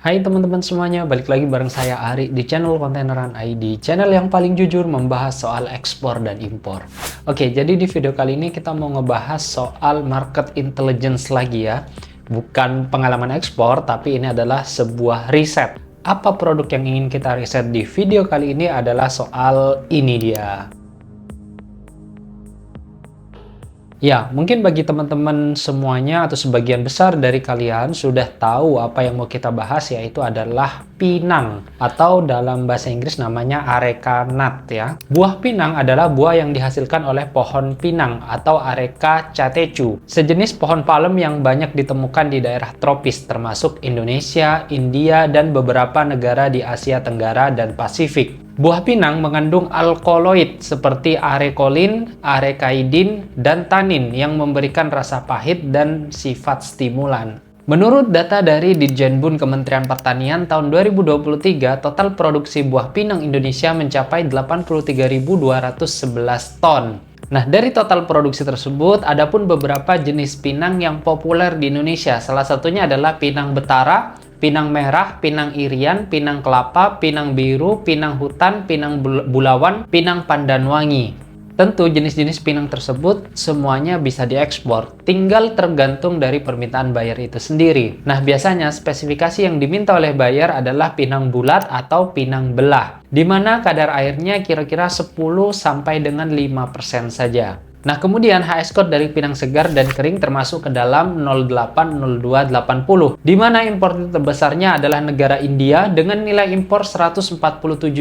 Hai teman-teman semuanya, balik lagi bareng saya Ari di channel Kontaineran ID, channel yang paling jujur membahas soal ekspor dan impor. Oke, jadi di video kali ini kita mau ngebahas soal market intelligence lagi ya. Bukan pengalaman ekspor, tapi ini adalah sebuah riset. Apa produk yang ingin kita riset di video kali ini adalah soal ini dia. Ya, mungkin bagi teman-teman semuanya atau sebagian besar dari kalian sudah tahu apa yang mau kita bahas, yaitu adalah pinang atau dalam bahasa Inggris namanya areca nut ya. Buah pinang adalah buah yang dihasilkan oleh pohon pinang atau Areca catechu, sejenis pohon palem yang banyak ditemukan di daerah tropis termasuk Indonesia, India, dan beberapa negara di Asia Tenggara dan Pasifik. Buah pinang mengandung alkaloid seperti arekolin, arecaidin, dan tanin yang memberikan rasa pahit dan sifat stimulan. Menurut data dari Ditjenbun Kementerian Pertanian tahun 2023, total produksi buah pinang Indonesia mencapai 83.211 ton. Nah, dari total produksi tersebut, ada pun beberapa jenis pinang yang populer di Indonesia. Salah satunya adalah pinang betara, pinang merah, pinang irian, pinang kelapa, pinang biru, pinang hutan, pinang bulawan, pinang pandan wangi. Tentu jenis-jenis pinang tersebut semuanya bisa diekspor, tinggal tergantung dari permintaan buyer itu sendiri. Nah, biasanya spesifikasi yang diminta oleh buyer adalah pinang bulat atau pinang belah, di mana kadar airnya kira-kira 10 sampai dengan 5% saja. Nah, kemudian HS code dari pinang segar dan kering termasuk ke dalam 080280, di mana impor terbesarnya adalah negara India dengan nilai impor 147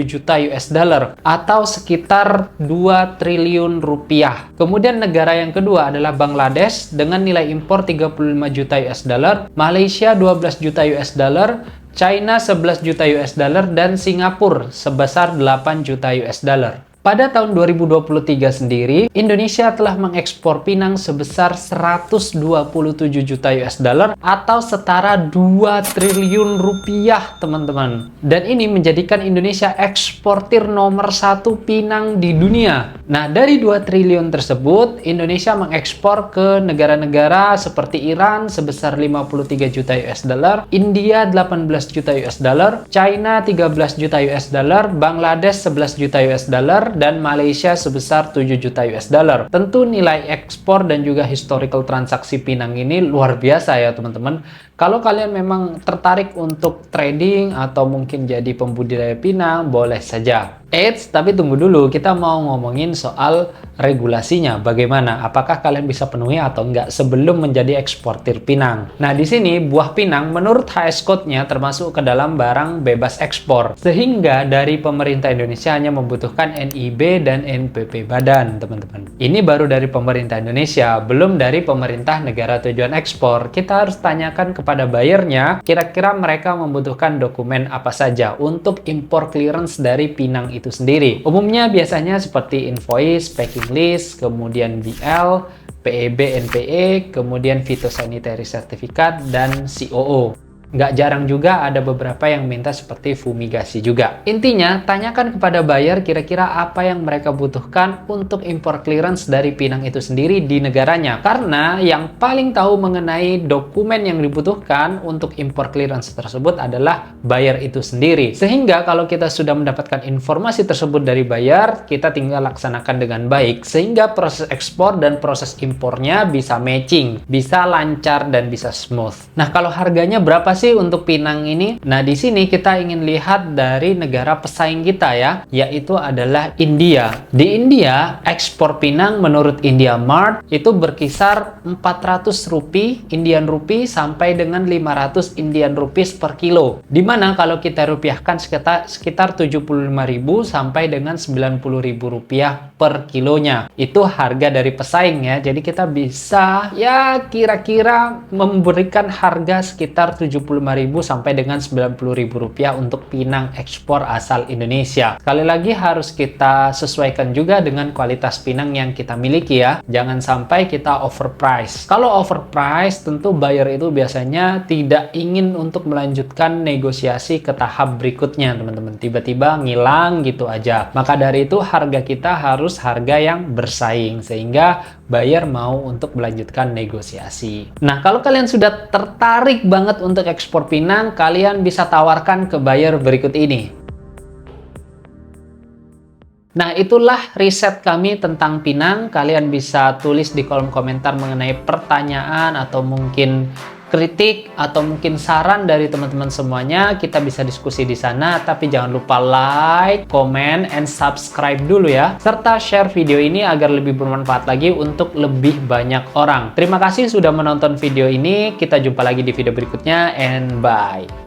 juta US dollar atau sekitar 2 triliun rupiah. Kemudian negara yang kedua adalah Bangladesh dengan nilai impor 35 juta US dollar, Malaysia 12 juta US dollar, China 11 juta US dollar, dan Singapura sebesar 8 juta US dollar. Pada tahun 2023 sendiri, Indonesia telah mengekspor pinang sebesar 127 juta US dollar atau setara 2 triliun rupiah, teman-teman. Dan ini menjadikan Indonesia eksportir nomor 1 pinang di dunia. Nah, dari 2 triliun tersebut, Indonesia mengekspor ke negara-negara seperti Iran sebesar 53 juta US dollar, India 18 juta US dollar, China 13 juta US dollar, Bangladesh 11 juta US dollar, dan Malaysia sebesar 7 juta US dollar. Tentu nilai ekspor dan juga historical transaksi pinang ini luar biasa ya teman-teman. Kalau kalian memang tertarik untuk trading atau mungkin jadi pembudidaya pinang, boleh saja. Tapi tunggu dulu, kita mau ngomongin soal regulasinya. Bagaimana? Apakah kalian bisa penuhi atau enggak sebelum menjadi eksportir pinang? Nah, di sini buah pinang menurut HS code-nya termasuk ke dalam barang bebas ekspor. Sehingga dari pemerintah Indonesia hanya membutuhkan NIB dan NPP badan, teman-teman. Ini baru dari pemerintah Indonesia, belum dari pemerintah negara tujuan ekspor. Kita harus tanyakan kepada buyernya, kira-kira mereka membutuhkan dokumen apa saja untuk impor clearance dari pinang itu sendiri. Umumnya biasanya seperti invoice, packing list, kemudian BL, PEB, NPE, kemudian phytosanitary certificate, dan COO. Nggak jarang juga ada beberapa yang minta seperti fumigasi juga. Intinya, tanyakan kepada buyer kira-kira apa yang mereka butuhkan untuk impor clearance dari pinang itu sendiri di negaranya. Karena yang paling tahu mengenai dokumen yang dibutuhkan untuk impor clearance tersebut adalah buyer itu sendiri. Sehingga kalau kita sudah mendapatkan informasi tersebut dari buyer, kita tinggal laksanakan dengan baik. Sehingga proses ekspor dan proses impornya bisa matching, bisa lancar, dan bisa smooth. Nah, kalau harganya berapa sih untuk pinang ini? Nah, di sini kita ingin lihat dari negara pesaing kita ya, yaitu adalah India. Di India, ekspor pinang menurut India Mart itu berkisar 400 rupiah Indian Rupee sampai dengan 500 Indian Rupees per kilo. Dimana kalau kita rupiahkan sekitar 75.000 sampai dengan 90.000 rupiah per kilonya. Itu harga dari pesaing ya. Jadi kita bisa ya kira-kira memberikan harga sekitar 75.000 sampai dengan 90.000 rupiah untuk pinang ekspor asal Indonesia. Sekali lagi harus kita sesuaikan juga dengan kualitas pinang yang kita miliki ya. Jangan sampai kita overprice. Kalau overprice, tentu buyer itu biasanya tidak ingin untuk melanjutkan negosiasi ke tahap berikutnya, teman-teman. Tiba-tiba ngilang gitu aja. Maka dari itu harga kita harus harga yang bersaing sehingga buyer mau untuk melanjutkan negosiasi. Nah, kalau kalian sudah tertarik banget untuk ekspor ekspor Pinang, kalian bisa tawarkan ke buyer berikut ini. Nah, itulah riset kami tentang Pinang. Kalian bisa tulis di kolom komentar mengenai pertanyaan atau mungkin kritik atau mungkin saran dari teman-teman semuanya. Kita bisa diskusi di sana, tapi jangan lupa like, comment, and subscribe dulu ya. Serta share video ini agar lebih bermanfaat lagi untuk lebih banyak orang. Terima kasih sudah menonton video ini. Kita jumpa lagi di video berikutnya, and bye.